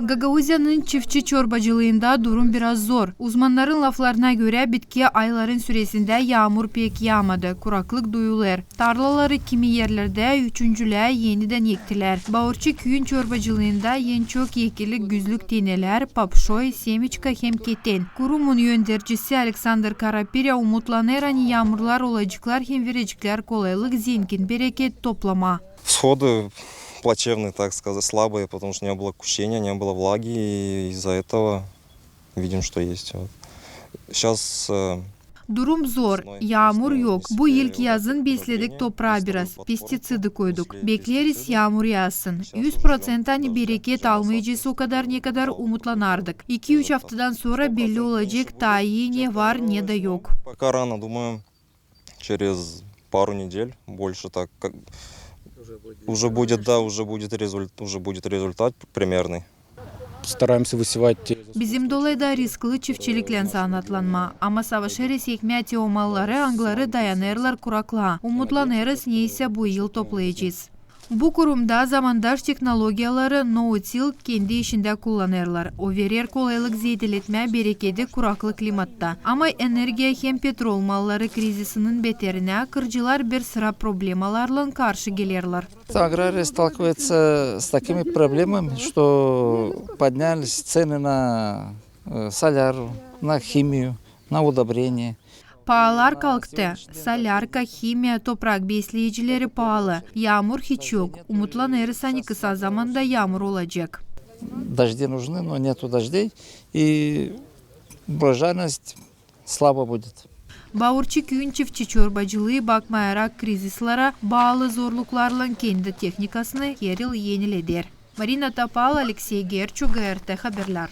Gagauzyanın çiftçi çorbacılığında durum biraz zor. Uzmanların laflarına göre bitki ayların süresinde yağmur pek yağmadı. Kuraklık duyulur. Tarlaları kimi yerlerde üçüncüler yeniden ektiler. Baurçi köyün çorbacılığında en çok ekili güzlük teneler, papşoy, semiçka hem keten. Kurumun yöndericisi Alexander Karapirya umutlanır yağmurlar olacaklar hem verecekler kolaylık zengin bereket toplama. Всходы плачевные, так сказать, слабые, потому что не было кущения, не было влаги, и из-за этого видим, что есть. Вот. Сейчас Durum zor. Yağmur yok. Bu ilk yazın besledik toprağa biraz. Pestisidi koyduk. Bekleriz yağmur yağsın. 100% bereket almayacağız o kadar ne kadar umutlanardık. 2-3 haftadan sonra belli olacak ta iyi ne var ne de yok. пока рано, думаю, через пару недель, больше так, как уже будет результат примерный. Стараемся высевать. Bizim dolayda riskli çiftçilikle sanatlanma. Ama savaşırız ekmeti o malları, angları dayanırlar kuraklığa. Umutlanırız neyse bu yıl toplayacağız. Bu kurumda zamandaş teknologiyaları no-till kendi işinde kullanırlar. O verir kolaylık zedeletme bereketi kuraklı klimatta. Ama enerjiya hem petrol malları krizisinin beterine kırcılar bir sıra problemalarla karşı gelirler. Аграрии сталкиваются с такими проблемами, что поднялись цены на соляру, на химию, на удобрения. Pahalar kalktı. Salyarka, kimya, toprak besleyicileri pahalı. Yağmur hiç yok. Umutlanırız hani kısa zamanda yağmur olacak. Дожди нужны, но нету дождей, и урожайность слабо будет. Baurçi köyün çiftçi çorbacılığı bakmayarak krizislara bağlı zorluklarla kendi teknikasını her yıl yenileder. Marina Tapal, Alexey Gerçu, GRT Haberler.